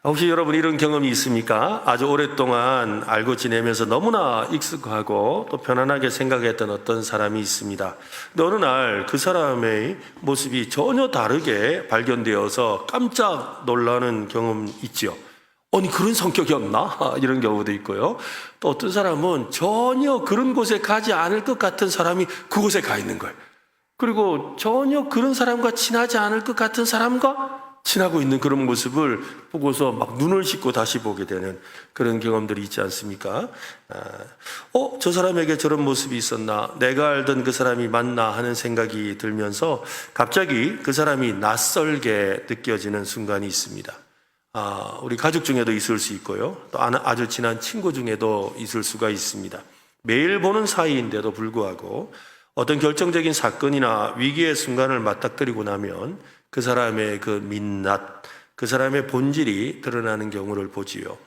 혹시 여러분 이런 경험이 있습니까? 아주 오랫동안 알고 지내면서 너무나 익숙하고 또 편안하게 생각했던 어떤 사람이 있습니다. 근데 어느 날 그 사람의 모습이 전혀 다르게 발견되어서 깜짝 놀라는 경험 있죠. 아니 그런 성격이었나? 이런 경우도 있고요. 또 어떤 사람은 전혀 그런 곳에 가지 않을 것 같은 사람이 그곳에 가 있는 거예요. 그리고 전혀 그런 사람과 친하지 않을 것 같은 사람과 친하고 있는 그런 모습을 보고서 막 눈을 씻고 다시 보게 되는 그런 경험들이 있지 않습니까? 저 사람에게 저런 모습이 있었나? 내가 알던 그 사람이 맞나? 하는 생각이 들면서 갑자기 그 사람이 낯설게 느껴지는 순간이 있습니다. 우리 가족 중에도 있을 수 있고요. 또 아주 친한 친구 중에도 있을 수가 있습니다. 매일 보는 사이인데도 불구하고 어떤 결정적인 사건이나 위기의 순간을 맞닥뜨리고 나면 그 사람의 그 민낯, 그 사람의 본질이 드러나는 경우를 보지요.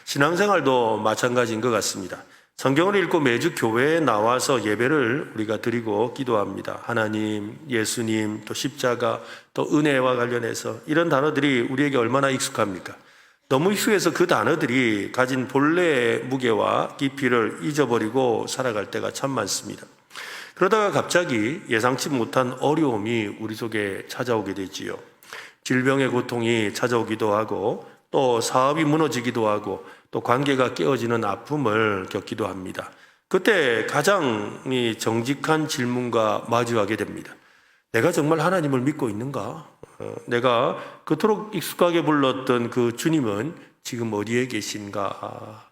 신앙생활도 마찬가지인 것 같습니다. 성경을 읽고 매주 교회에 나와서 예배를 우리가 드리고 기도합니다. 하나님, 예수님, 또 십자가, 또 은혜와 관련해서 이런 단어들이 우리에게 얼마나 익숙합니까? 너무 익숙해서 그 단어들이 가진 본래의 무게와 깊이를 잊어버리고 살아갈 때가 참 많습니다. 그러다가 갑자기 예상치 못한 어려움이 우리 속에 찾아오게 되지요. 질병의 고통이 찾아오기도 하고 또 사업이 무너지기도 하고 또 관계가 깨어지는 아픔을 겪기도 합니다. 그때 가장 정직한 질문과 마주하게 됩니다. 내가 정말 하나님을 믿고 있는가? 내가 그토록 익숙하게 불렀던 그 주님은 지금 어디에 계신가?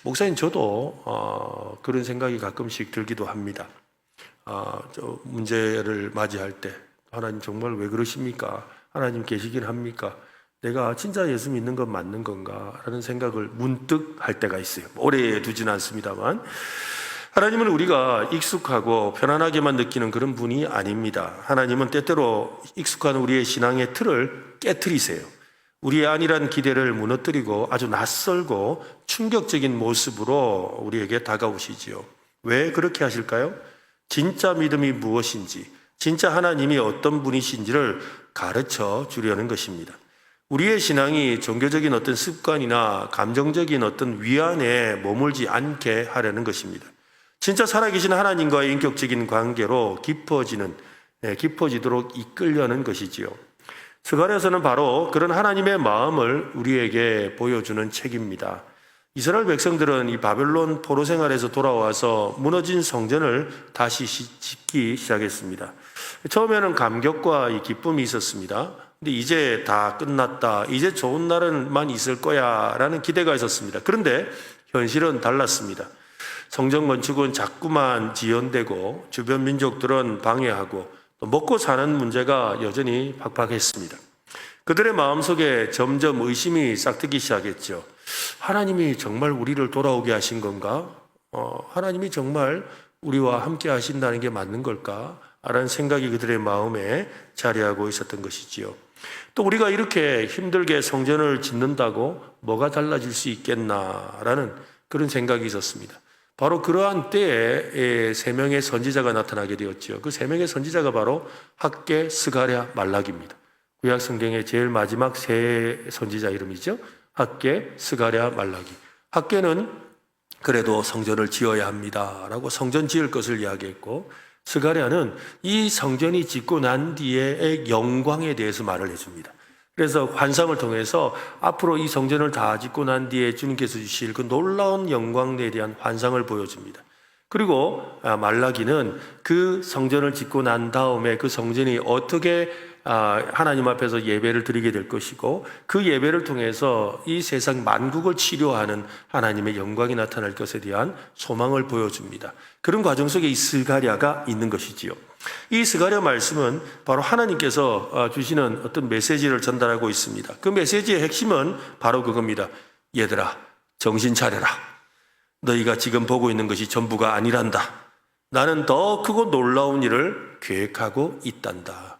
목사님 저도 그런 생각이 가끔씩 들기도 합니다. 문제를 맞이할 때 하나님 정말 왜 그러십니까? 하나님 계시긴 합니까? 내가 진짜 예수 믿는 건 맞는 건가? 라는 생각을 문득 할 때가 있어요. 오래 두지는 않습니다만 하나님은 우리가 익숙하고 편안하게만 느끼는 그런 분이 아닙니다. 하나님은 때때로 익숙한 우리의 신앙의 틀을 깨트리세요. 우리의 안일한 기대를 무너뜨리고 아주 낯설고 충격적인 모습으로 우리에게 다가오시지요. 왜 그렇게 하실까요? 진짜 믿음이 무엇인지, 진짜 하나님이 어떤 분이신지를 가르쳐 주려는 것입니다. 우리의 신앙이 종교적인 어떤 습관이나 감정적인 어떤 위안에 머물지 않게 하려는 것입니다. 진짜 살아계신 하나님과의 인격적인 관계로 깊어지도록 이끌려는 것이지요. 스가랴서는 바로 그런 하나님의 마음을 우리에게 보여주는 책입니다. 이스라엘 백성들은 이 바벨론 포로 생활에서 돌아와서 무너진 성전을 다시 짓기 시작했습니다. 처음에는 감격과 이 기쁨이 있었습니다. 근데 이제 다 끝났다. 이제 좋은 날은만 있을 거야. 라는 기대가 있었습니다. 그런데 현실은 달랐습니다. 성전 건축은 자꾸만 지연되고 주변 민족들은 방해하고 또 먹고 사는 문제가 여전히 팍팍했습니다. 그들의 마음속에 점점 의심이 싹트기 시작했죠. 하나님이 정말 우리를 돌아오게 하신 건가? 하나님이 정말 우리와 함께 하신다는 게 맞는 걸까? 라는 생각이 그들의 마음에 자리하고 있었던 것이지요. 또 우리가 이렇게 힘들게 성전을 짓는다고 뭐가 달라질 수 있겠나라는 그런 생각이 있었습니다. 바로 그러한 때에 세 명의 선지자가 나타나게 되었지요. 그 세 명의 선지자가 바로 학개, 스가랴, 말라기입니다. 구약 성경의 제일 마지막 세 선지자 이름이죠. 학개, 스가랴, 말라기. 학개는 그래도 성전을 지어야 합니다라고 성전 지을 것을 이야기했고, 스가랴는 이 성전이 짓고 난 뒤의 영광에 대해서 말을 해줍니다. 그래서 환상을 통해서 앞으로 이 성전을 다 짓고 난 뒤에 주님께서 주실 그 놀라운 영광에 대한 환상을 보여줍니다. 그리고 말라기는 그 성전을 짓고 난 다음에 그 성전이 어떻게 하나님 앞에서 예배를 드리게 될 것이고 그 예배를 통해서 이 세상 만국을 치료하는 하나님의 영광이 나타날 것에 대한 소망을 보여줍니다. 그런 과정 속에 이 스가랴가 있는 것이지요. 이 스가랴 말씀은 바로 하나님께서 주시는 어떤 메시지를 전달하고 있습니다. 그 메시지의 핵심은 바로 그겁니다. 얘들아, 정신 차려라. 너희가 지금 보고 있는 것이 전부가 아니란다. 나는 더 크고 놀라운 일을 계획하고 있단다.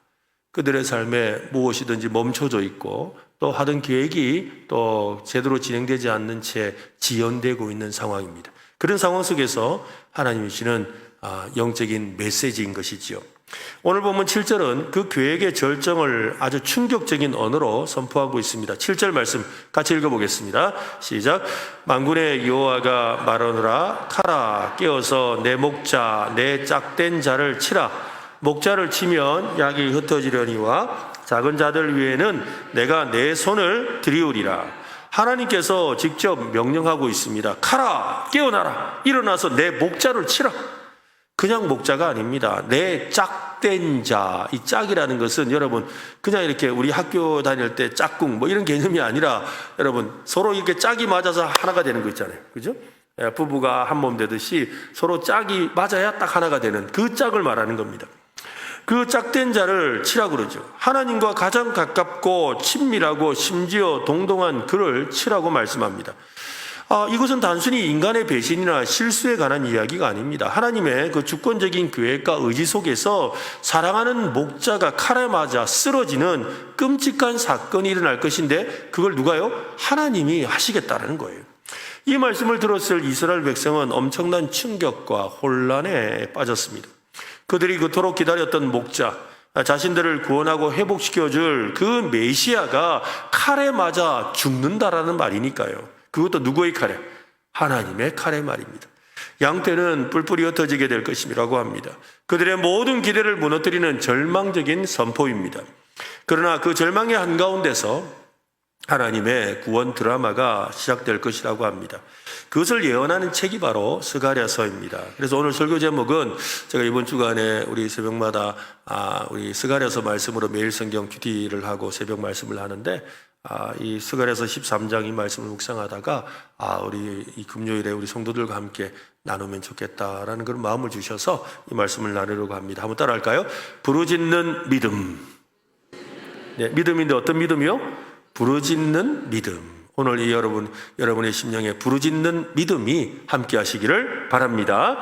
그들의 삶에 무엇이든지 멈춰져 있고 또 하던 계획이 또 제대로 진행되지 않는 채 지연되고 있는 상황입니다. 그런 상황 속에서 하나님이 주시는 영적인 메시지인 것이지요. 오늘 본문 7절은 그 계획의 절정을 아주 충격적인 언어로 선포하고 있습니다. 7절 말씀 같이 읽어보겠습니다. 시작. 만군의 여호와가 말하노라. 카라 깨어서 내 목자 내 짝된 자를 치라. 목자를 치면 약이 흩어지려니와 작은 자들 위에는 내가 내 손을 들이우리라. 하나님께서 직접 명령하고 있습니다. 카라 깨어나라. 일어나서 내 목자를 치라. 그냥 목자가 아닙니다. 내 짝된 자. 이 짝이라는 것은 여러분 그냥 이렇게 우리 학교 다닐 때 짝꿍 뭐 이런 개념이 아니라 여러분 서로 이렇게 짝이 맞아서 하나가 되는 거 있잖아요. 그죠? 부부가 한 몸 되듯이 서로 짝이 맞아야 딱 하나가 되는 그 짝을 말하는 겁니다. 그 짝된 자를 치라고 그러죠. 하나님과 가장 가깝고 친밀하고 심지어 동등한 그를 치라고 말씀합니다. 이것은 단순히 인간의 배신이나 실수에 관한 이야기가 아닙니다. 하나님의 그 주권적인 계획과 의지 속에서 사랑하는 목자가 칼에 맞아 쓰러지는 끔찍한 사건이 일어날 것인데 그걸 누가요? 하나님이 하시겠다는 거예요. 이 말씀을 들었을 이스라엘 백성은 엄청난 충격과 혼란에 빠졌습니다. 그들이 그토록 기다렸던 목자, 자신들을 구원하고 회복시켜줄 그 메시아가 칼에 맞아 죽는다라는 말이니까요. 그것도 누구의 칼에? 하나님의 칼의 말입니다. 양떼는 뿔뿔이 흩어지게 될 것이라고 합니다. 그들의 모든 기대를 무너뜨리는 절망적인 선포입니다. 그러나 그 절망의 한가운데서 하나님의 구원 드라마가 시작될 것이라고 합니다. 그것을 예언하는 책이 바로 스가랴서입니다. 그래서 오늘 설교 제목은 제가 이번 주간에 우리 새벽마다 우리 스가랴서 말씀으로 매일 성경 큐티를 하고 새벽 말씀을 하는데 이 스가랴서 13장 이 말씀을 묵상하다가 우리 이 금요일에 우리 성도들과 함께 나누면 좋겠다라는 그런 마음을 주셔서 이 말씀을 나누려고 합니다. 한번 따라할까요? 부르짖는 믿음. 네, 믿음인데 어떤 믿음이요? 부르짖는 믿음. 오늘 이 여러분의 심령에 부르짖는 믿음이 함께 하시기를 바랍니다.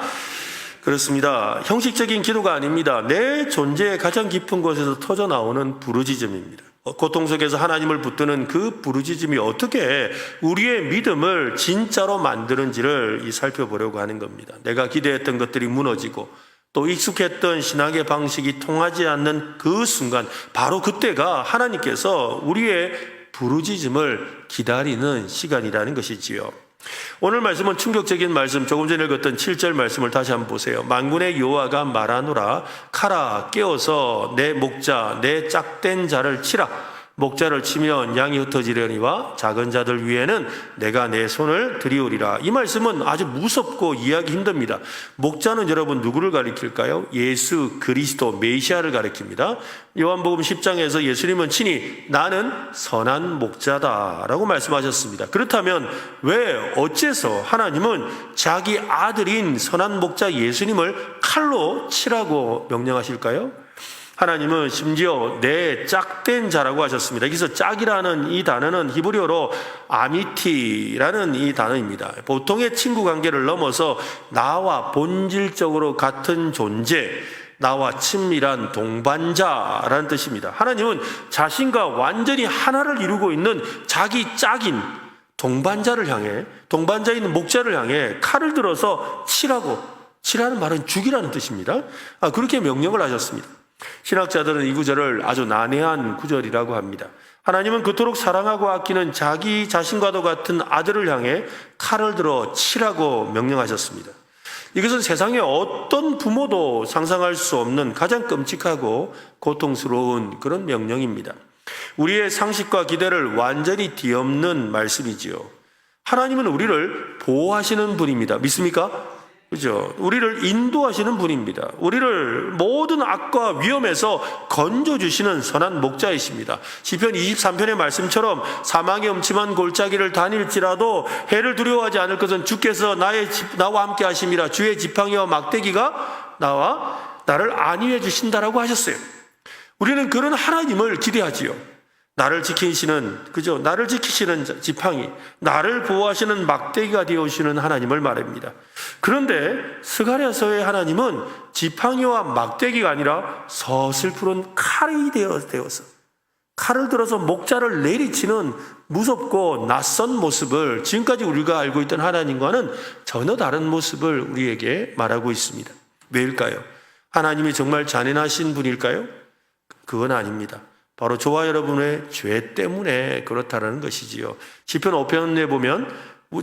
그렇습니다. 형식적인 기도가 아닙니다. 내 존재의 가장 깊은 곳에서 터져 나오는 부르짖음입니다. 고통 속에서 하나님을 붙드는 그 부르짖음이 어떻게 우리의 믿음을 진짜로 만드는지를 살펴보려고 하는 겁니다. 내가 기대했던 것들이 무너지고 또 익숙했던 신앙의 방식이 통하지 않는 그 순간, 바로 그때가 하나님께서 우리의 부르짖음을 기다리는 시간이라는 것이지요. 오늘 말씀은 충격적인 말씀, 조금 전에 읽었던 7절 말씀을 다시 한번 보세요. 만군의 여호와가 말하노라. 카라 깨어서 내 목자 내 짝된 자를 치라. 목자를 치면 양이 흩어지려니와 작은 자들 위에는 내가 내 손을 들이우리라. 이 말씀은 아주 무섭고 이해하기 힘듭니다. 목자는 여러분 누구를 가리킬까요? 예수 그리스도 메시아를 가리킵니다. 요한복음 10장에서 예수님은 친히 나는 선한 목자다라고 말씀하셨습니다. 그렇다면 왜 어째서 하나님은 자기 아들인 선한 목자 예수님을 칼로 치라고 명령하실까요? 하나님은 심지어 내 짝된 자라고 하셨습니다. 여기서 짝이라는 이 단어는 히브리어로 아미티라는 이 단어입니다. 보통의 친구 관계를 넘어서 나와 본질적으로 같은 존재, 나와 친밀한 동반자라는 뜻입니다. 하나님은 자신과 완전히 하나를 이루고 있는 자기 짝인 동반자를 향해, 동반자인 목자를 향해 칼을 들어서 치라는 말은 죽이라는 뜻입니다. 그렇게 명령을 하셨습니다. 신학자들은 이 구절을 아주 난해한 구절이라고 합니다. 하나님은 그토록 사랑하고 아끼는 자기 자신과도 같은 아들을 향해 칼을 들어 치라고 명령하셨습니다. 이것은 세상에 어떤 부모도 상상할 수 없는 가장 끔찍하고 고통스러운 그런 명령입니다. 우리의 상식과 기대를 완전히 뒤엎는 말씀이지요. 하나님은 우리를 보호하시는 분입니다. 믿습니까? 그죠? 우리를 인도하시는 분입니다. 우리를 모든 악과 위험에서 건져주시는 선한 목자이십니다. 시편 23편의 말씀처럼 사망의 음침한 골짜기를 다닐지라도 해를 두려워하지 않을 것은 주께서 나와 함께 하심이라. 주의 지팡이와 막대기가 나를 안위해 주신다라고 하셨어요. 우리는 그런 하나님을 기대하지요. 나를 지키시는 지팡이, 나를 보호하시는 막대기가 되어주시는 하나님을 말합니다. 그런데 스가랴서의 하나님은 지팡이와 막대기가 아니라 서슬푸른 칼이 되어서 칼을 들어서 목자를 내리치는 무섭고 낯선 모습을, 지금까지 우리가 알고 있던 하나님과는 전혀 다른 모습을 우리에게 말하고 있습니다. 왜일까요? 하나님이 정말 잔인하신 분일까요? 그건 아닙니다. 바로 저와 여러분의 죄 때문에 그렇다는 것이지요. 시편 5편에 보면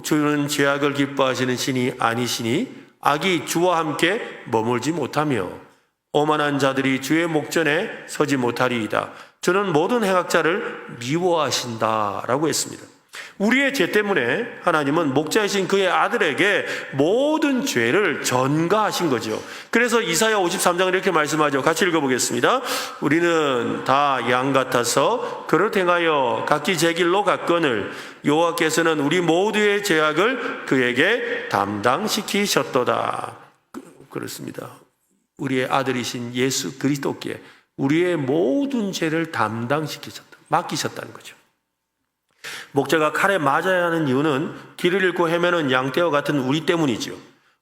주는 죄악을 기뻐하시는 신이 아니시니 악이 주와 함께 머물지 못하며 오만한 자들이 주의 목전에 서지 못하리이다. 저는 모든 행악자를 미워하신다라고 했습니다. 우리의 죄 때문에 하나님은 목자이신 그의 아들에게 모든 죄를 전가하신 거죠. 그래서 이사야 53장을 이렇게 말씀하죠. 같이 읽어보겠습니다. 우리는 다 양 같아서 그를 행하여 각기 제 길로 갔거늘 여호와께서는 우리 모두의 죄악을 그에게 담당시키셨도다. 그렇습니다. 우리의 아들이신 예수 그리스도께 우리의 모든 죄를 담당시키셨다. 맡기셨다는 거죠. 목자가 칼에 맞아야 하는 이유는 길을 잃고 헤매는 양떼와 같은 우리 때문이지요.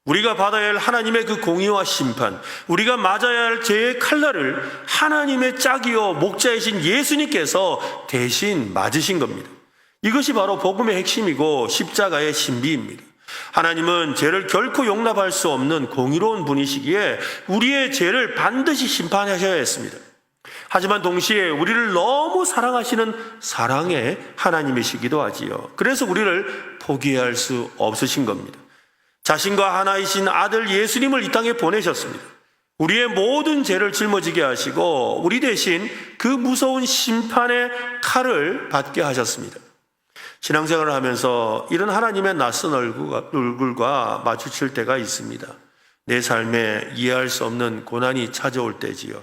우리가 받아야 할 하나님의 그 공의와 심판, 우리가 맞아야 할 죄의 칼날을 하나님의 짝이요 목자이신 예수님께서 대신 맞으신 겁니다. 이것이 바로 복음의 핵심이고 십자가의 신비입니다. 하나님은 죄를 결코 용납할 수 없는 공의로운 분이시기에 우리의 죄를 반드시 심판하셔야 했습니다. 하지만 동시에 우리를 너무 사랑하시는 사랑의 하나님이시기도 하지요. 그래서 우리를 포기할 수 없으신 겁니다. 자신과 하나이신 아들 예수님을 이 땅에 보내셨습니다. 우리의 모든 죄를 짊어지게 하시고 우리 대신 그 무서운 심판의 칼을 받게 하셨습니다. 신앙생활을 하면서 이런 하나님의 낯선 얼굴과 마주칠 때가 있습니다. 내 삶에 이해할 수 없는 고난이 찾아올 때지요.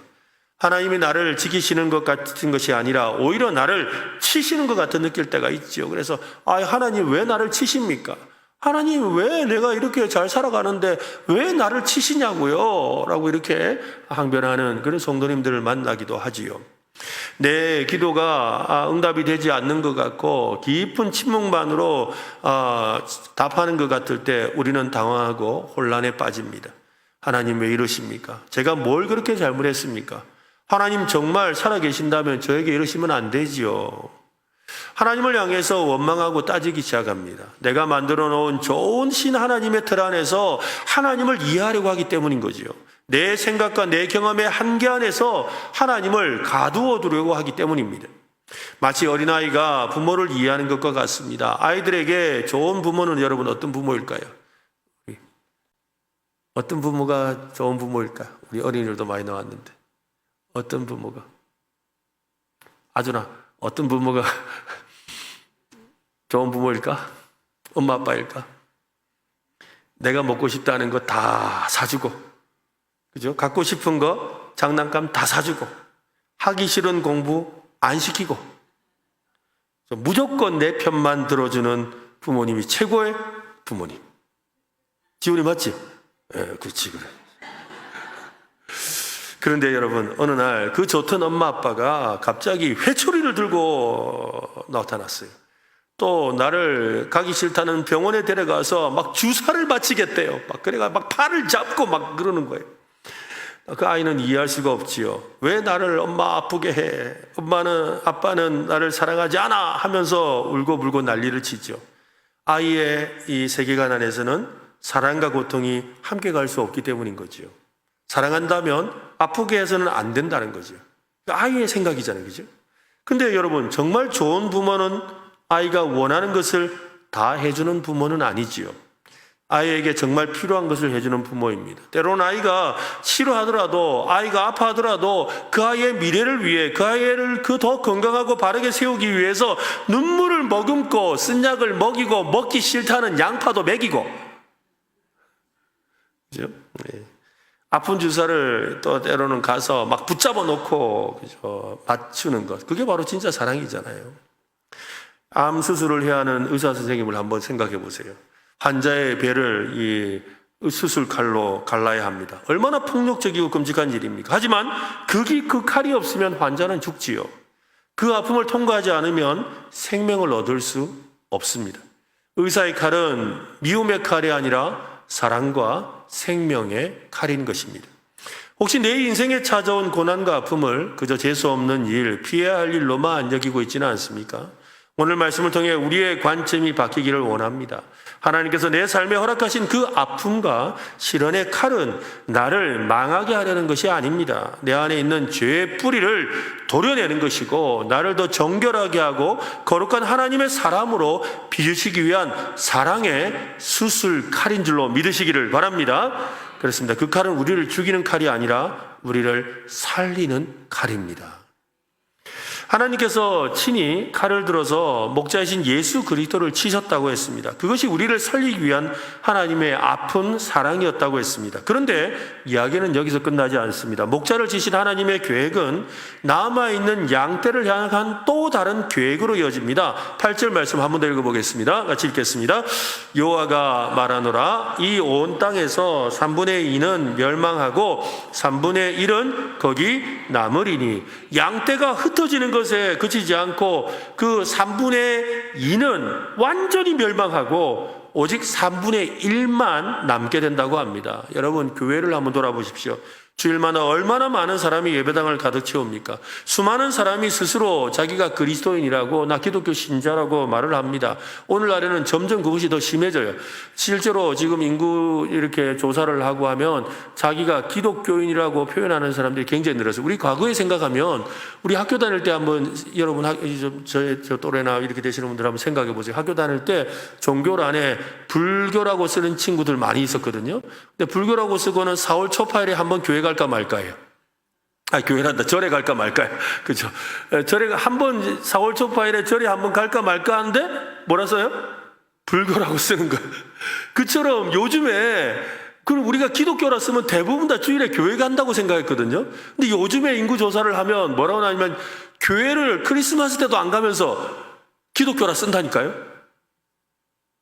하나님이 나를 지키시는 것 같은 것이 아니라 오히려 나를 치시는 것 같은 느낄 때가 있죠. 그래서 하나님 왜 나를 치십니까? 하나님 왜 내가 이렇게 잘 살아가는데 왜 나를 치시냐고요? 라고 이렇게 항변하는 그런 성도님들을 만나기도 하지요. 내 기도가 응답이 되지 않는 것 같고 깊은 침묵만으로 답하는 것 같을 때 우리는 당황하고 혼란에 빠집니다. 하나님 왜 이러십니까? 제가 뭘 그렇게 잘못했습니까? 하나님 정말 살아계신다면 저에게 이러시면 안 되지요. 하나님을 향해서 원망하고 따지기 시작합니다. 내가 만들어 놓은 좋은 신 하나님의 틀 안에서 하나님을 이해하려고 하기 때문인 거지요. 내 생각과 내 경험의 한계 안에서 하나님을 가두어 두려고 하기 때문입니다. 마치 어린아이가 부모를 이해하는 것과 같습니다. 아이들에게 좋은 부모는 여러분 어떤 부모일까요? 어떤 부모가 좋은 부모일까요? 우리 어린이들도 많이 나왔는데 어떤 부모가? 아주나 어떤 부모가 좋은 부모일까? 엄마 아빠일까? 내가 먹고 싶다는 거 다 사주고, 그죠? 갖고 싶은 거 장난감 다 사주고, 하기 싫은 공부 안 시키고, 무조건 내 편만 들어주는 부모님이 최고의 부모님. 지훈이 맞지? 그렇지, 그래. 그런데 여러분, 어느 날 그 좋던 엄마 아빠가 갑자기 회초리를 들고 나타났어요. 또 나를 가기 싫다는 병원에 데려가서 막 주사를 맞히겠대요. 그래가 막 팔을 잡고 막 그러는 거예요. 그 아이는 이해할 수가 없지요. 왜 나를 엄마 아프게 해? 아빠는 나를 사랑하지 않아 하면서 울고불고 난리를 치죠. 아이의 이 세계관 안에서는 사랑과 고통이 함께 갈 수 없기 때문인 거지요. 사랑한다면 아프게 해서는 안 된다는 거죠. 아이의 생각이잖아요. 그죠? 근데 여러분, 정말 좋은 부모는 아이가 원하는 것을 다 해주는 부모는 아니지요. 아이에게 정말 필요한 것을 해주는 부모입니다. 때로는 아이가 싫어하더라도, 아이가 아파하더라도 그 아이의 미래를 위해, 그 아이를 더 건강하고 바르게 세우기 위해서 눈물을 머금고 쓴 약을 먹이고 먹기 싫다는 양파도 먹이고, 그죠? 네. 아픈 주사를 또 때로는 가서 막 붙잡아 놓고, 그죠? 맞추는 것. 그게 바로 진짜 사랑이잖아요. 암 수술을 해야 하는 의사 선생님을 한번 생각해 보세요. 환자의 배를 이 수술 칼로 갈라야 합니다. 얼마나 폭력적이고 끔찍한 일입니까? 하지만 그 칼이 없으면 환자는 죽지요. 그 아픔을 통과하지 않으면 생명을 얻을 수 없습니다. 의사의 칼은 미움의 칼이 아니라 사랑과 생명의 칼인 것입니다. 혹시 내 인생에 찾아온 고난과 아픔을 그저 재수 없는 일, 피해야 할 일로만 여기고 있지는 않습니까? 오늘 말씀을 통해 우리의 관점이 바뀌기를 원합니다. 하나님께서 내 삶에 허락하신 그 아픔과 시련의 칼은 나를 망하게 하려는 것이 아닙니다. 내 안에 있는 죄의 뿌리를 도려내는 것이고 나를 더 정결하게 하고 거룩한 하나님의 사람으로 빚으시기 위한 사랑의 수술 칼인 줄로 믿으시기를 바랍니다. 그렇습니다. 그 칼은 우리를 죽이는 칼이 아니라 우리를 살리는 칼입니다. 하나님께서 친히 칼을 들어서 목자이신 예수 그리스도를 치셨다고 했습니다. 그것이 우리를 살리기 위한 하나님의 아픈 사랑이었다고 했습니다. 그런데 이야기는 여기서 끝나지 않습니다. 목자를 치신 하나님의 계획은 남아있는 양떼를 향한 또 다른 계획으로 이어집니다. 8절 말씀 한 번 더 읽어보겠습니다. 같이 읽겠습니다. 여호와가 말하노라 이 온 땅에서 3분의 2는 멸망하고 3분의 1은 거기 남으리니 양떼가 흩어지는 것에 그치지 않고 그 3분의 2는 완전히 멸망하고 오직 3분의 1만 남게 된다고 합니다. 여러분 교회를 한번 돌아보십시오. 주일마다 얼마나 많은 사람이 예배당을 가득 채웁니까? 수많은 사람이 스스로 자기가 그리스도인이라고 나 기독교 신자라고 말을 합니다. 오늘날에는 점점 그것이 더 심해져요. 실제로 지금 인구 이렇게 조사를 하고 하면 자기가 기독교인이라고 표현하는 사람들이 굉장히 늘었어요. 우리 과거에 생각하면 우리 학교 다닐 때 한번 여러분 저 또래나 이렇게 되시는 분들 한번 생각해 보세요. 학교 다닐 때 종교 안에 불교라고 쓰는 친구들 많이 있었거든요. 근데 불교라고 쓰고는 4월 초파일에 한번 교회 갈까 말까요? 교회란다. 절에 갈까 말까요? 그죠? 절에 한번 4월 초파일에 절에 한번 갈까 말까 하는데 뭐라 써요? 불교라고 쓰는 거예요. 그처럼 요즘에 그럼 우리가 기독교라 쓰면 대부분 다 주일에 교회 간다고 생각했거든요. 근데 요즘에 인구 조사를 하면 뭐라고 하냐면 교회를 크리스마스 때도 안 가면서 기독교라 쓴다니까요.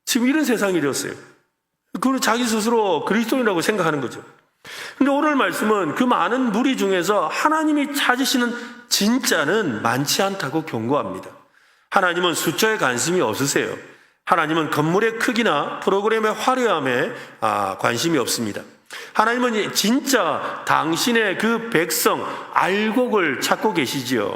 지금 이런 세상이 되었어요. 그걸 자기 스스로 그리스도인이라고 생각하는 거죠. 근데 오늘 말씀은 그 많은 무리 중에서 하나님이 찾으시는 진짜는 많지 않다고 경고합니다. 하나님은 숫자에 관심이 없으세요. 하나님은 건물의 크기나 프로그램의 화려함에 관심이 없습니다. 하나님은 진짜 당신의 그 백성 알곡을 찾고 계시지요.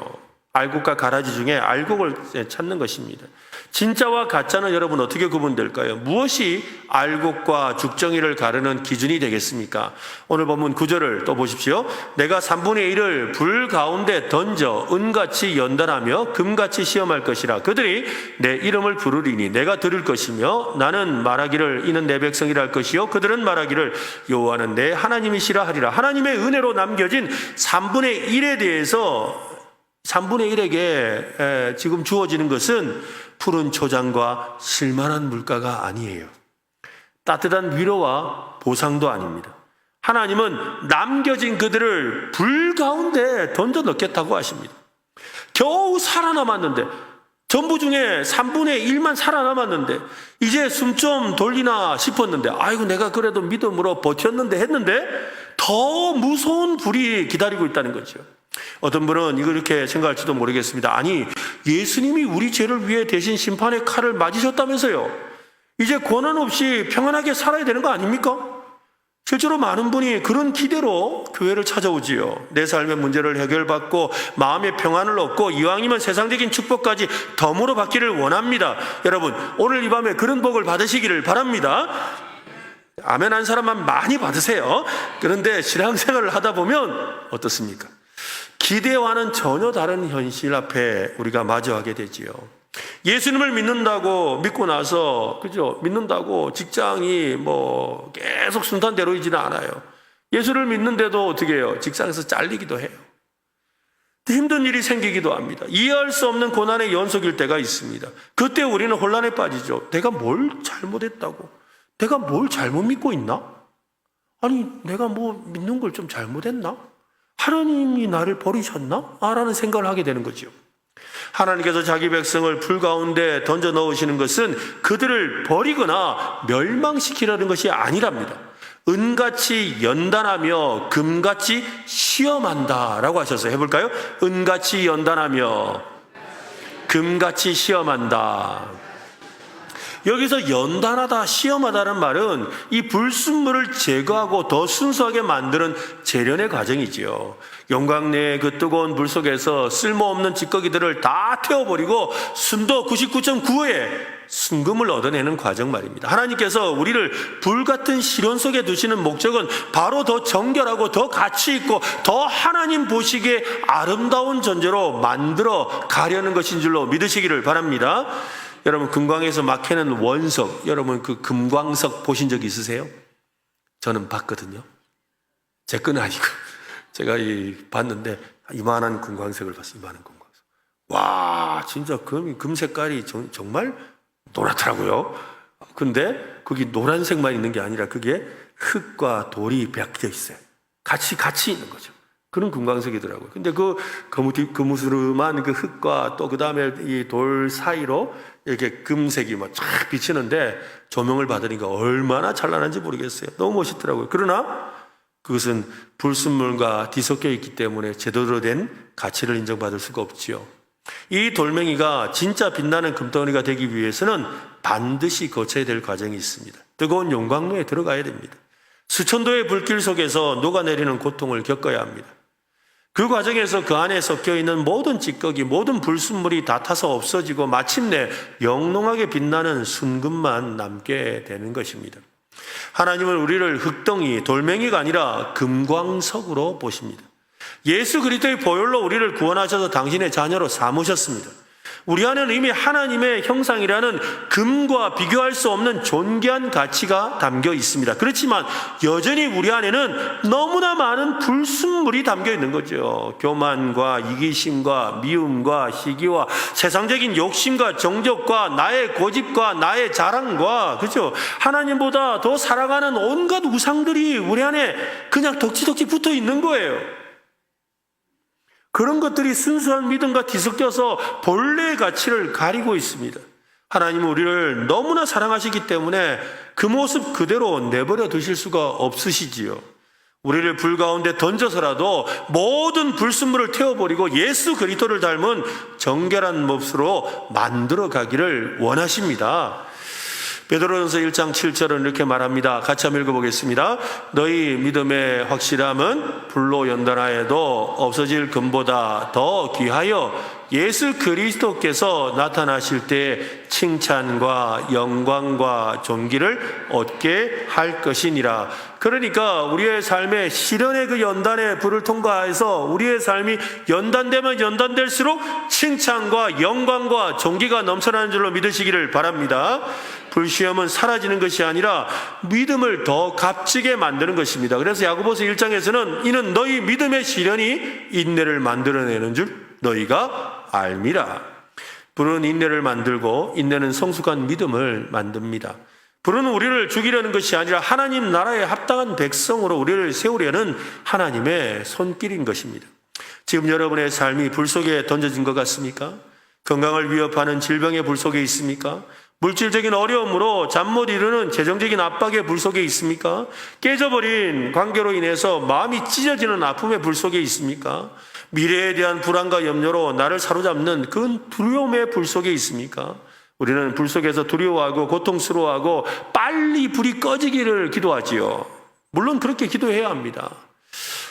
알곡과 가라지 중에 알곡을 찾는 것입니다. 진짜와 가짜는 여러분 어떻게 구분될까요? 무엇이 알곡과 죽정이를 가르는 기준이 되겠습니까? 오늘 본문 9절을 또 보십시오. 내가 3분의 1을 불 가운데 던져 은같이 연단하며 금같이 시험할 것이라. 그들이 내 이름을 부르리니 내가 들을 것이며 나는 말하기를 이는 내 백성이라 할 것이요 그들은 말하기를 여호와는 내 하나님이시라 하리라. 하나님의 은혜로 남겨진 3분의 1에 대해서 3분의 1에게 지금 주어지는 것은 푸른 초장과 실만한 물가가 아니에요. 따뜻한 위로와 보상도 아닙니다. 하나님은 남겨진 그들을 불 가운데 던져 넣겠다고 하십니다. 겨우 살아남았는데 전부 중에 3분의 1만 살아남았는데 이제 숨 좀 돌리나 싶었는데 아이고 내가 그래도 믿음으로 버텼는데 했는데 더 무서운 불이 기다리고 있다는 거죠. 어떤 분은 이렇게 생각할지도 모르겠습니다. 아니 예수님이 우리 죄를 위해 대신 심판의 칼을 맞으셨다면서요. 이제 고난 없이 평안하게 살아야 되는 거 아닙니까? 실제로 많은 분이 그런 기대로 교회를 찾아오지요. 내 삶의 문제를 해결받고 마음의 평안을 얻고 이왕이면 세상적인 축복까지 덤으로 받기를 원합니다. 여러분 오늘 이 밤에 그런 복을 받으시기를 바랍니다. 아멘 한 사람만 많이 받으세요. 그런데 신앙생활을 하다 보면 어떻습니까? 기대와는 전혀 다른 현실 앞에 우리가 마주하게 되지요. 예수님을 믿고 나서 그죠? 믿는다고 직장이 계속 순탄대로이지는 않아요. 예수를 믿는데도 어떻게 해요? 직장에서 잘리기도 해요. 힘든 일이 생기기도 합니다. 이해할 수 없는 고난의 연속일 때가 있습니다. 그때 우리는 혼란에 빠지죠. 내가 뭘 잘못했다고? 내가 뭘 잘못 믿고 있나? 아니 내가 믿는 걸 좀 잘못했나? 하나님이 나를 버리셨나? 라는 생각을 하게 되는 거죠. 하나님께서 자기 백성을 불 가운데 던져 넣으시는 것은 그들을 버리거나 멸망시키려는 것이 아니랍니다. 은같이 연단하며 금같이 시험한다라고 하셨어요. 해볼까요? 은같이 연단하며 금같이 시험한다. 여기서 연단하다, 시험하다는 말은 이 불순물을 제거하고 더 순수하게 만드는 재련의 과정이지요. 용광 내의 그 뜨거운 불 속에서 쓸모없는 찌꺼기들을 다 태워버리고 순도 99.9의 순금을 얻어내는 과정 말입니다. 하나님께서 우리를 불같은 시련 속에 두시는 목적은 바로 더 정결하고 더 가치 있고 더 하나님 보시기에 아름다운 존재로 만들어 가려는 것인 줄로 믿으시기를 바랍니다. 여러분, 금광에서 막 캐는 원석, 여러분 그 금광석 보신 적 있으세요? 저는 봤거든요. 제 건 아니고 제가 봤는데 이만한 금광석을 봤어요. 이만한 금광석. 와, 진짜 금 색깔이 정말 노랗더라고요. 근데 거기 노란색만 있는 게 아니라 그게 흙과 돌이 베껴 있어요. 같이 있는 거죠. 그런 금광석이더라고요. 근데 그 거무스름한 그 흙과 또 그 다음에 이 돌 사이로 이렇게 금색이 막 쫙 비치는데 조명을 받으니까 얼마나 찬란한지 모르겠어요. 너무 멋있더라고요. 그러나 그것은 불순물과 뒤섞여 있기 때문에 제대로 된 가치를 인정받을 수가 없지요. 이 돌멩이가 진짜 빛나는 금덩어리가 되기 위해서는 반드시 거쳐야 될 과정이 있습니다. 뜨거운 용광로에 들어가야 됩니다. 수천도의 불길 속에서 녹아내리는 고통을 겪어야 합니다. 그 과정에서 그 안에 섞여 있는 모든 찌꺼기, 모든 불순물이 다 타서 없어지고 마침내 영롱하게 빛나는 순금만 남게 되는 것입니다. 하나님은 우리를 흙덩이, 돌멩이가 아니라 금광석으로 보십니다. 예수 그리스도의 보혈로 우리를 구원하셔서 당신의 자녀로 삼으셨습니다. 우리 안에는 이미 하나님의 형상이라는 금과 비교할 수 없는 존귀한 가치가 담겨 있습니다. 그렇지만 여전히 우리 안에는 너무나 많은 불순물이 담겨 있는 거죠. 교만과 이기심과 미움과 시기와 세상적인 욕심과 정욕과 나의 고집과 나의 자랑과, 그렇죠? 하나님보다 더 사랑하는 온갖 우상들이 우리 안에 그냥 덕지덕지 붙어 있는 거예요. 그런 것들이 순수한 믿음과 뒤섞여서 본래의 가치를 가리고 있습니다. 하나님은 우리를 너무나 사랑하시기 때문에 그 모습 그대로 내버려 두실 수가 없으시지요. 우리를 불 가운데 던져서라도 모든 불순물을 태워버리고 예수 그리스도를 닮은 정결한 몹으로 만들어 가기를 원하십니다. 베드로전서 1장 7절은 이렇게 말합니다. 같이 한번 읽어보겠습니다. 너희 믿음의 확실함은 불로 연단하여도 없어질 금보다 더 귀하여 예수 그리스도께서 나타나실 때 칭찬과 영광과 존귀를 얻게 할 것이니라. 그러니까 우리의 삶에 시련의 그 연단의 불을 통과해서 우리의 삶이 연단되면 연단될수록 칭찬과 영광과 존귀가 넘쳐나는 줄로 믿으시기를 바랍니다. 불시험은 사라지는 것이 아니라 믿음을 더 값지게 만드는 것입니다. 그래서 야고보서 1장에서는 이는 너희 믿음의 시련이 인내를 만들어내는 줄 너희가 알미라. 불은 인내를 만들고 인내는 성숙한 믿음을 만듭니다. 불은 우리를 죽이려는 것이 아니라 하나님 나라에 합당한 백성으로 우리를 세우려는 하나님의 손길인 것입니다. 지금 여러분의 삶이 불 속에 던져진 것 같습니까? 건강을 위협하는 질병의 불 속에 있습니까? 물질적인 어려움으로 잠 못 이루는 재정적인 압박의 불 속에 있습니까? 깨져버린 관계로 인해서 마음이 찢어지는 아픔의 불 속에 있습니까? 미래에 대한 불안과 염려로 나를 사로잡는 그 두려움의 불 속에 있습니까? 우리는 불 속에서 두려워하고 고통스러워하고 빨리 불이 꺼지기를 기도하지요. 물론 그렇게 기도해야 합니다.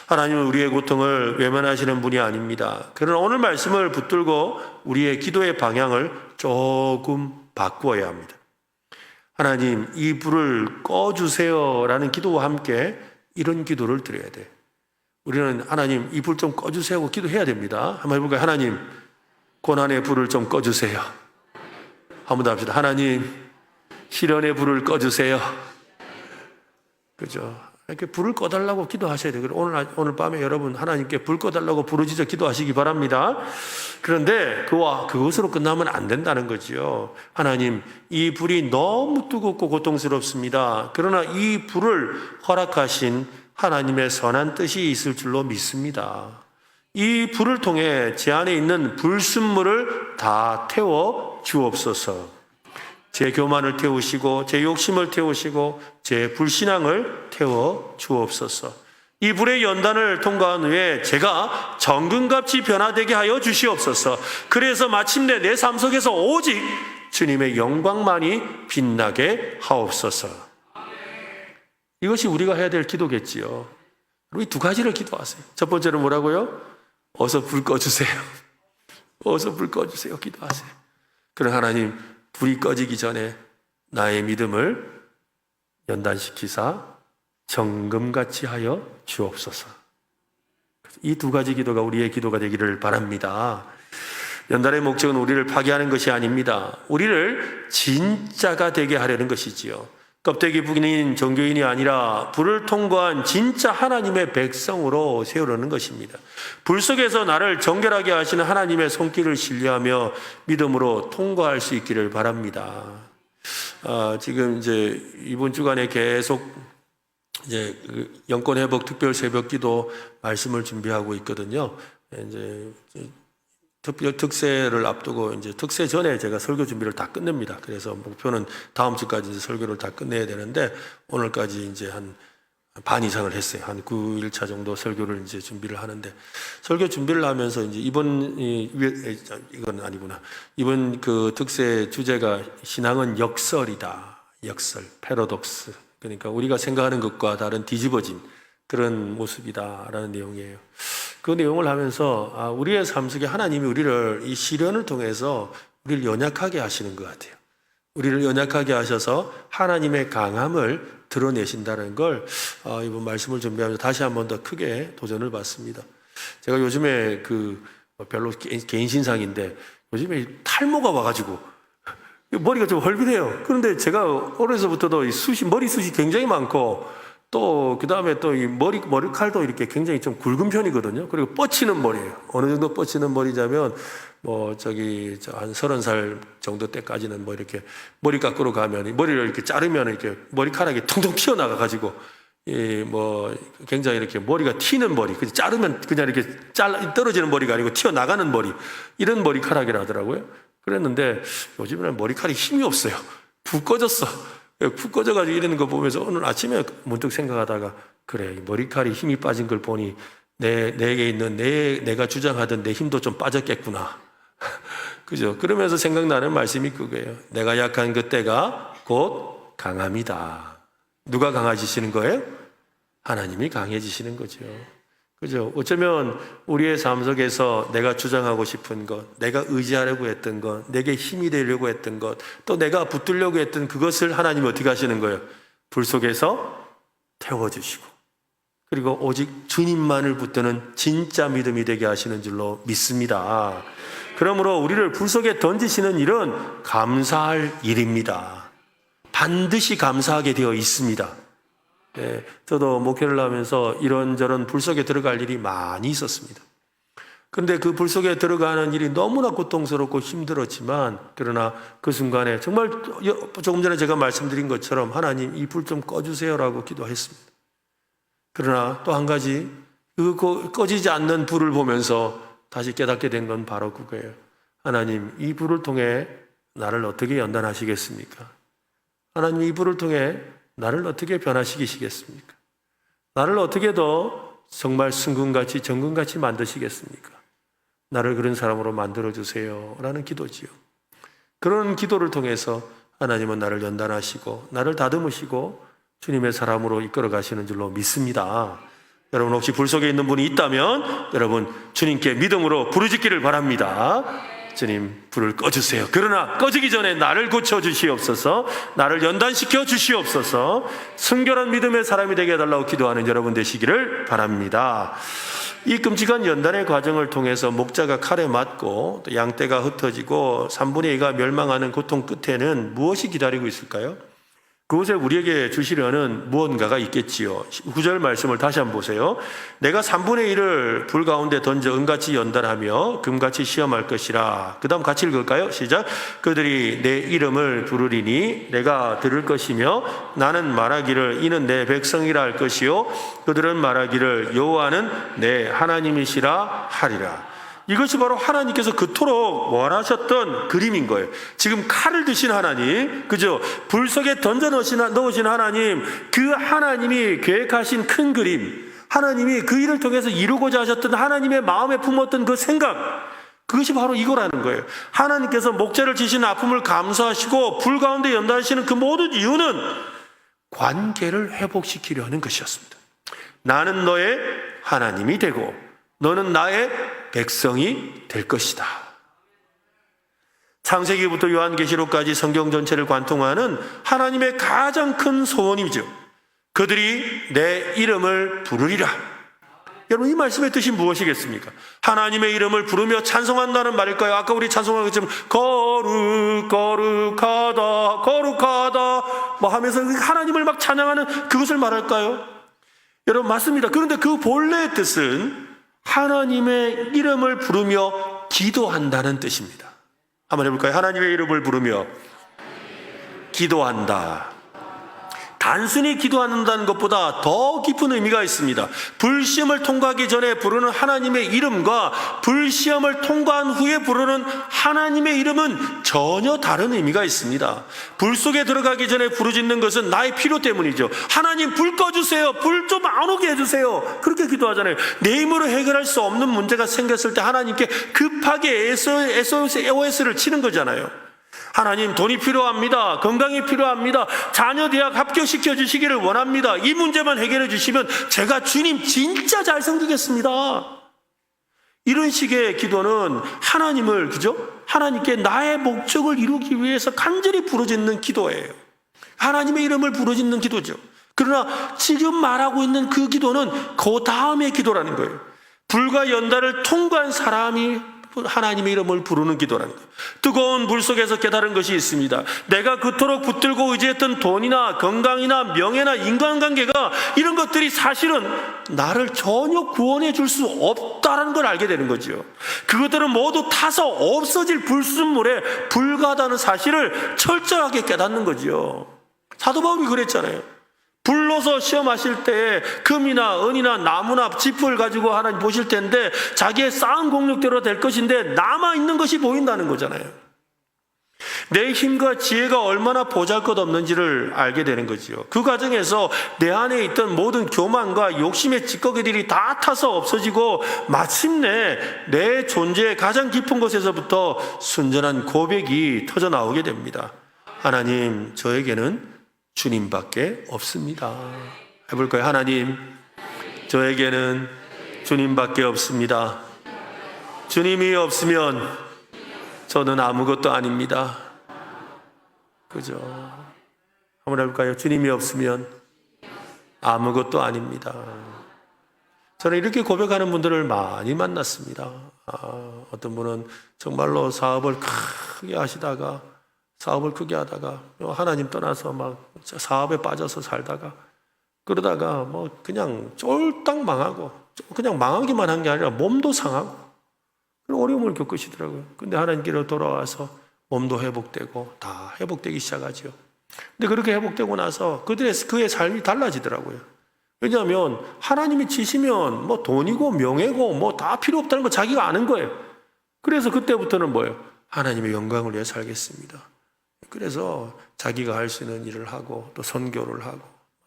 하나님은 우리의 고통을 외면하시는 분이 아닙니다. 그러나 오늘 말씀을 붙들고 우리의 기도의 방향을 조금 바꾸어야 합니다. 하나님, 이 불을 꺼주세요 라는 기도와 함께 이런 기도를 드려야 돼. 우리는 하나님, 이 불 좀 꺼주세요 하고 기도해야 됩니다. 한번 해볼까요? 하나님, 고난의 불을 좀 꺼주세요. 한번 더 합시다. 하나님, 시련의 불을 꺼주세요. 그죠? 이렇게 불을 꺼달라고 기도하셔야 돼요. 오늘 밤에 여러분 하나님께 불 꺼달라고 부르짖어 기도하시기 바랍니다. 그런데 그것으로 끝나면 안 된다는 거지요. 하나님, 이 불이 너무 뜨겁고 고통스럽습니다. 그러나 이 불을 허락하신 하나님의 선한 뜻이 있을 줄로 믿습니다. 이 불을 통해 제 안에 있는 불순물을 다 태워 주옵소서. 제 교만을 태우시고 제 욕심을 태우시고 제 불신앙을 태워 주옵소서. 이 불의 연단을 통과한 후에 제가 정금같이 변화되게 하여 주시옵소서. 그래서 마침내 내 삶 속에서 오직 주님의 영광만이 빛나게 하옵소서. 이것이 우리가 해야 될 기도겠지요. 우리 두 가지를 기도하세요. 첫 번째로 뭐라고요? 어서 불 꺼주세요. 어서 불 꺼주세요. 기도하세요. 그럼 하나님, 불이 꺼지기 전에 나의 믿음을 연단시키사 정금같이 하여 주옵소서. 이 두 가지 기도가 우리의 기도가 되기를 바랍니다. 연단의 목적은 우리를 파괴하는 것이 아닙니다. 우리를 진짜가 되게 하려는 것이지요. 껍데기 부인인 종교인이 아니라 불을 통과한 진짜 하나님의 백성으로 세우려는 것입니다. 불 속에서 나를 정결하게 하시는 하나님의 손길을 신뢰하며 믿음으로 통과할 수 있기를 바랍니다. 지금 이제 이번 주간에 계속 이제 영권 회복 특별 새벽 기도 말씀을 준비하고 있거든요. 이제 특별 특세를 앞두고 이제 특세 전에 제가 설교 준비를 다 끝냅니다. 그래서 목표는 다음 주까지 이제 설교를 다 끝내야 되는데 오늘까지 이제 한 반 이상을 했어요. 한 9일차 정도 설교를 이제 준비를 하는데 설교 준비를 하면서 이제 이건 아니구나. 이번 그 특세 주제가 신앙은 역설이다. 역설, 패러독스. 그러니까 우리가 생각하는 것과 다른 뒤집어진 그런 모습이다라는 내용이에요. 그 내용을 하면서 우리의 삶 속에 하나님이 우리를 이 시련을 통해서 우리를 연약하게 하시는 것 같아요. 우리를 연약하게 하셔서 하나님의 강함을 드러내신다는 걸 이번 말씀을 준비하면서 다시 한 번 더 크게 도전을 받습니다. 제가 요즘에 별로 개인 신상인데 요즘에 탈모가 와가지고 머리가 좀 헐비해요. 그런데 제가 어려서부터도 머리숱이 굉장히 많고 또 그 다음에 또 이 머리칼도 이렇게 굉장히 좀 굵은 편이거든요. 그리고 뻗치는 머리예요. 어느 정도 뻗치는 머리자면 한 30살 정도 때까지는 이렇게 머리 깎으러 가면 머리를 이렇게 자르면 이렇게 머리카락이 퉁퉁 튀어나가 가지고 굉장히 이렇게 머리가 튀는 머리. 자르면 그냥 이렇게 떨어지는 머리가 아니고 튀어나가는 머리. 이런 머리카락이라 하더라고요. 그랬는데 요즘에는 머리카락이 힘이 없어요. 푹 꺼졌어. 푹 꺼져가지고 이러는 거 보면서 오늘 아침에 문득 생각하다가 그래, 머리카락이 힘이 빠진 걸 보니 내게 있는 내가 주장하던 내 힘도 좀 빠졌겠구나. 그죠? 그러면서 생각나는 말씀이 그거예요. 내가 약한 그때가 곧 강함이다. 누가 강해지시는 거예요? 하나님이 강해지시는 거죠. 그죠? 어쩌면 우리의 삶 속에서 내가 주장하고 싶은 것, 내가 의지하려고 했던 것, 내게 힘이 되려고 했던 것, 또 내가 붙들려고 했던 그것을 하나님이 어떻게 하시는 거예요? 불 속에서 태워주시고, 그리고 오직 주님만을 붙드는 진짜 믿음이 되게 하시는 줄로 믿습니다. 그러므로 우리를 불 속에 던지시는 일은 감사할 일입니다. 반드시 감사하게 되어 있습니다. 네, 저도 목회를 하면서 이런저런 불 속에 들어갈 일이 많이 있었습니다. 그런데 그 불 속에 들어가는 일이 너무나 고통스럽고 힘들었지만, 그러나 그 순간에 정말 조금 전에 제가 말씀드린 것처럼 하나님 이 불 좀 꺼주세요라고 기도했습니다. 그러나 또 한 가지, 꺼지지 않는 불을 보면서 다시 깨닫게 된 건 바로 그거예요. 하나님, 이 불을 통해 나를 어떻게 연단하시겠습니까? 하나님, 이 불을 통해 나를 어떻게 변화시키시겠습니까? 나를 어떻게 더 정말 승금같이 정금같이 만드시겠습니까? 나를 그런 사람으로 만들어주세요 라는 기도지요. 그런 기도를 통해서 하나님은 나를 연단하시고 나를 다듬으시고 주님의 사람으로 이끌어 가시는 줄로 믿습니다. 여러분, 혹시 불 속에 있는 분이 있다면 여러분 주님께 믿음으로 부르짖기를 바랍니다. 주님, 불을 꺼주세요. 그러나 꺼지기 전에 나를 고쳐주시옵소서, 나를 연단시켜 주시옵소서, 순결한 믿음의 사람이 되게 해달라고 기도하는 여러분 되시기를 바랍니다. 이 끔찍한 연단의 과정을 통해서 목자가 칼에 맞고 또 양떼가 흩어지고 3분의 2가 멸망하는 고통 끝에는 무엇이 기다리고 있을까요? 그곳에 우리에게 주시려는 무언가가 있겠지요. 9절 말씀을 다시 한번 보세요. 내가 3분의 1을 불 가운데 던져 은같이 연단하며 금같이 시험할 것이라. 그 다음 같이 읽을까요? 시작. 그들이 내 이름을 부르리니 내가 들을 것이며 나는 말하기를 이는 내 백성이라 할 것이요 그들은 말하기를 여호와는 내 하나님이시라 하리라. 이것이 바로 하나님께서 그토록 원하셨던 그림인 거예요. 지금 칼을 드신 하나님, 그죠? 불 속에 던져 넣으신 하나님, 그 하나님이 계획하신 큰 그림, 하나님이 그 일을 통해서 이루고자 하셨던 하나님의 마음에 품었던 그 생각, 그것이 바로 이거라는 거예요. 하나님께서 목자를 지신 아픔을 감수하시고 불 가운데 연단하시는 그 모든 이유는 관계를 회복시키려 하는 것이었습니다. 나는 너의 하나님이 되고 너는 나의 백성이 될 것이다. 창세기부터 요한계시록까지 성경 전체를 관통하는 하나님의 가장 큰 소원이죠. 그들이 내 이름을 부르리라. 여러분, 이 말씀의 뜻이 무엇이겠습니까? 하나님의 이름을 부르며 찬송한다는 말일까요? 아까 우리 찬송한 것처럼 거룩하다 거룩하다 뭐 하면서 하나님을 막 찬양하는 그것을 말할까요? 여러분, 맞습니다. 그런데 그 본래의 뜻은 하나님의 이름을 부르며 기도한다는 뜻입니다. 한번 해볼까요? 하나님의 이름을 부르며 기도한다. 단순히 기도한다는 것보다 더 깊은 의미가 있습니다. 불시험을 통과하기 전에 부르는 하나님의 이름과 불시험을 통과한 후에 부르는 하나님의 이름은 전혀 다른 의미가 있습니다. 불 속에 들어가기 전에 부르짖는 것은 나의 필요 때문이죠. 하나님, 불 꺼주세요. 불 좀 안 오게 해주세요. 그렇게 기도하잖아요. 내 힘으로 해결할 수 없는 문제가 생겼을 때 하나님께 급하게 SOS를 치는 거잖아요. 하나님, 돈이 필요합니다. 건강이 필요합니다. 자녀 대학 합격시켜 주시기를 원합니다. 이 문제만 해결해 주시면 제가 주님 진짜 잘 섬기겠습니다. 이런 식의 기도는 하나님을, 그죠? 하나님께 나의 목적을 이루기 위해서 간절히 부르짖는 기도예요. 하나님의 이름을 부르짖는 기도죠. 그러나 지금 말하고 있는 그 기도는 그 다음의 기도라는 거예요. 불과 연단을 통과한 사람이 하나님의 이름을 부르는 기도라는 거예요. 뜨거운 불 속에서 깨달은 것이 있습니다. 내가 그토록 붙들고 의지했던 돈이나 건강이나 명예나 인간관계가 이런 것들이 사실은 나를 전혀 구원해 줄 수 없다는 걸 알게 되는 거죠. 그것들은 모두 타서 없어질 불순물에 불과하다는 사실을 철저하게 깨닫는 거죠. 사도 바울이 그랬잖아요. 불로서 시험하실 때 금이나 은이나 나무나 짚을 가지고 하나님 보실 텐데 자기의 쌓은 공력대로 될 것인데 남아있는 것이 보인다는 거잖아요. 내 힘과 지혜가 얼마나 보잘것없는지를 알게 되는 거지요. 그 과정에서 내 안에 있던 모든 교만과 욕심의 찌꺼기들이 다 타서 없어지고 마침내 내 존재의 가장 깊은 곳에서부터 순전한 고백이 터져 나오게 됩니다. 하나님, 저에게는 주님밖에 없습니다. 해볼까요? 하나님, 저에게는 주님밖에 없습니다. 주님이 없으면 저는 아무것도 아닙니다. 그죠? 한번 해볼까요? 주님이 없으면 아무것도 아닙니다. 저는 이렇게 고백하는 분들을 많이 만났습니다. 어떤 분은 정말로 사업을 크게 하시다가 하나님 떠나서 막 사업에 빠져서 살다가 그러다가 뭐 그냥 쫄딱 망하고 그냥 망하기만 한 게 아니라 몸도 상하고 그런 어려움을 겪으시더라고요. 근데 하나님께로 돌아와서 몸도 회복되고 다 회복되기 시작하죠. 근데 그렇게 회복되고 나서 그의 삶이 달라지더라고요. 왜냐하면 하나님이 치시면 뭐 돈이고 명예고 뭐 다 필요 없다는 거 자기가 아는 거예요. 그래서 그때부터는 뭐예요? 하나님의 영광을 위해 살겠습니다. 그래서 자기가 할 수 있는 일을 하고 또 선교를 하고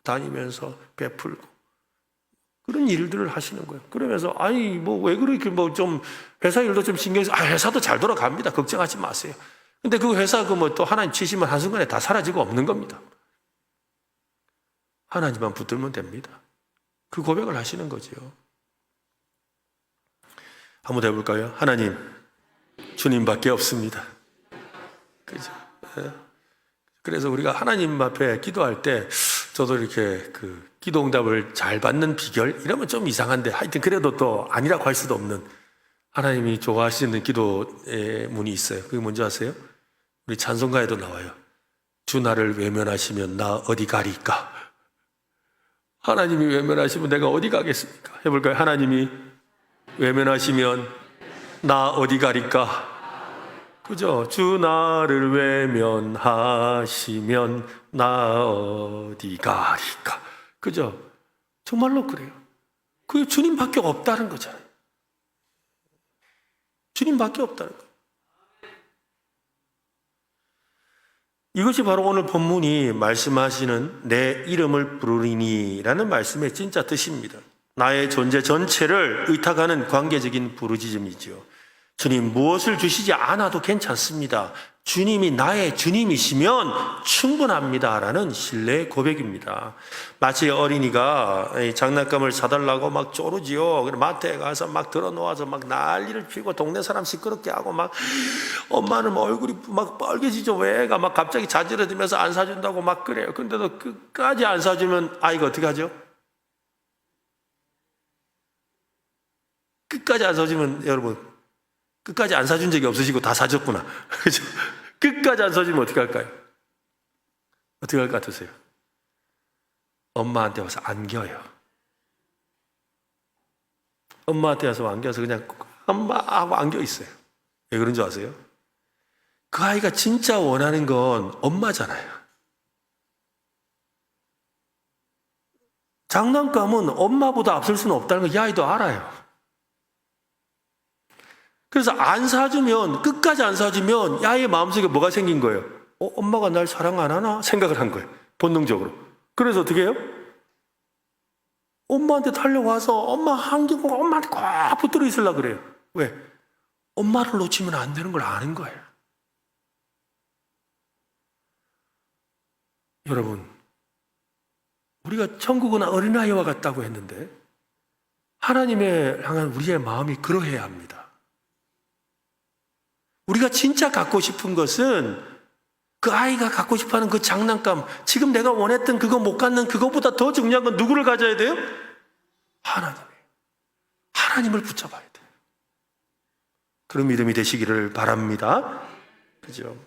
다니면서 베풀고 그런 일들을 하시는 거예요. 그러면서 아니 뭐 왜 그렇게 뭐 좀 회사 일도 좀 신경 써서 회사도 잘 돌아갑니다. 걱정하지 마세요. 근데 그 회사 그 뭐 또 하나님 치시면 한순간에 다 사라지고 없는 겁니다. 하나님만 붙들면 됩니다. 그 고백을 하시는 거죠. 한번 해볼까요? 하나님, 주님밖에 없습니다. 그죠? 그래서 우리가 하나님 앞에 기도할 때 저도 이렇게 그 기도 응답을 잘 받는 비결 이러면 좀 이상한데 하여튼 그래도 또 아니라고 할 수도 없는 하나님이 좋아하시는 기도의 문이 있어요. 그게 뭔지 아세요? 우리 찬송가에도 나와요. 주 나를 외면하시면 나 어디 가리까? 하나님이 외면하시면 내가 어디 가겠습니까? 해볼까요? 하나님이 외면하시면 나 어디 가리까? 그죠? 주 나를 외면하시면 나 어디 가리까? 그죠? 정말로 그래요. 그게 주님밖에 없다는 거잖아요. 주님밖에 없다는 거예요. 이것이 바로 오늘 본문이 말씀하시는 내 이름을 부르리니라는 말씀의 진짜 뜻입니다. 나의 존재 전체를 의탁하는 관계적인 부르짖음이죠. 주님 무엇을 주시지 않아도 괜찮습니다. 주님이 나의 주님이시면 충분합니다라는 신뢰의 고백입니다. 마치 어린이가 장난감을 사달라고 막 쪼르지요. 마트에 가서 막 들어놓아서 막 난리를 피우고 동네 사람 시끄럽게 하고 막 엄마는 얼굴이 막 빨개지죠. 왜가 막 갑자기 자지러지면서 안 사준다고 막 그래요. 근데도 끝까지 안 사주면 아이가 어떻게 하죠? 끝까지 안 사주면 여러분 끝까지 안 사준 적이 없으시고 다 사줬구나. 그죠? 끝까지 안 사주면 어떻게 할까요? 어떻게 할 것 같으세요? 엄마한테 와서 안겨요. 엄마한테 와서 안겨서 그냥 엄마 하고 안겨 있어요. 왜 그런 줄 아세요? 그 아이가 진짜 원하는 건 엄마잖아요. 장난감은 엄마보다 앞설 수는 없다는 걸 이 아이도 알아요. 그래서 안 사주면, 끝까지 안 사주면 이 아이의 마음속에 뭐가 생긴 거예요? 엄마가 날 사랑 안 하나? 생각을 한 거예요. 본능적으로. 그래서 어떻게 해요? 엄마한테 달려와서 엄마 한기고 엄마한테 꽉 붙들어 있으려고 그래요. 왜? 엄마를 놓치면 안 되는 걸 아는 거예요. 여러분, 우리가 천국은 어린아이와 같다고 했는데 하나님을 향한 우리의 마음이 그러해야 합니다. 우리가 진짜 갖고 싶은 것은 그 아이가 갖고 싶어하는 그 장난감, 지금 내가 원했던 그거 못 갖는 그거보다 더 중요한 건 누구를 가져야 돼요? 하나님을 붙잡아야 돼요. 그런 믿음이 되시기를 바랍니다. 그죠?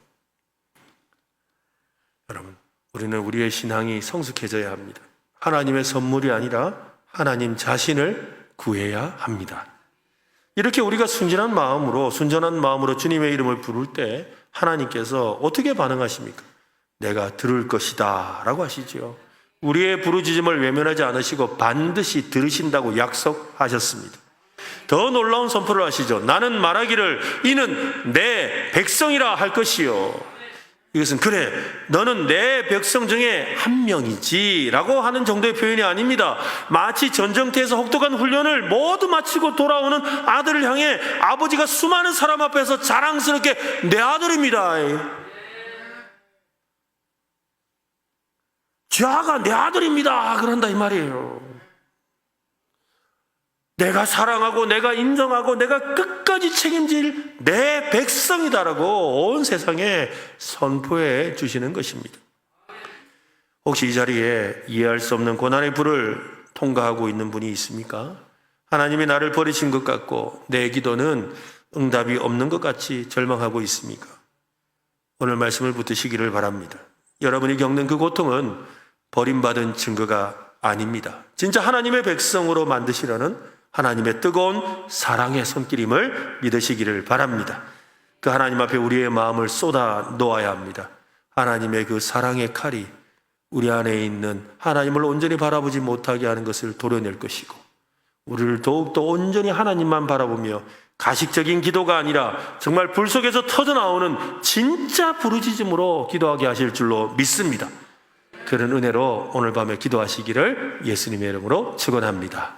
여러분, 우리는 우리의 신앙이 성숙해져야 합니다. 하나님의 선물이 아니라 하나님 자신을 구해야 합니다. 이렇게 우리가 순전한 마음으로 주님의 이름을 부를 때 하나님께서 어떻게 반응하십니까? 내가 들을 것이다 라고 하시죠. 우리의 부르짖음을 외면하지 않으시고 반드시 들으신다고 약속하셨습니다. 더 놀라운 선포를 하시죠. 나는 말하기를 이는 내 백성이라 할 것이요. 이것은 그래 너는 내 백성 중에 한 명이지 라고 하는 정도의 표현이 아닙니다. 마치 전쟁터에서 혹독한 훈련을 모두 마치고 돌아오는 아들을 향해 아버지가 수많은 사람 앞에서 자랑스럽게 내 아들입니다. 자가 내 아들입니다 그런다 이 말이에요. 내가 사랑하고 내가 인정하고 내가 끝까지 책임질 내 백성이다라고 온 세상에 선포해 주시는 것입니다. 혹시 이 자리에 이해할 수 없는 고난의 불을 통과하고 있는 분이 있습니까? 하나님이 나를 버리신 것 같고 내 기도는 응답이 없는 것 같이 절망하고 있습니까? 오늘 말씀을 붙드시기를 바랍니다. 여러분이 겪는 그 고통은 버림받은 증거가 아닙니다. 진짜 하나님의 백성으로 만드시려는 하나님의 뜨거운 사랑의 손길임을 믿으시기를 바랍니다. 그 하나님 앞에 우리의 마음을 쏟아 놓아야 합니다. 하나님의 그 사랑의 칼이 우리 안에 있는 하나님을 온전히 바라보지 못하게 하는 것을 도려낼 것이고 우리를 더욱더 온전히 하나님만 바라보며 가식적인 기도가 아니라 정말 불 속에서 터져나오는 진짜 부르짖음으로 기도하게 하실 줄로 믿습니다. 그런 은혜로 오늘 밤에 기도하시기를 예수님의 이름으로 축원합니다.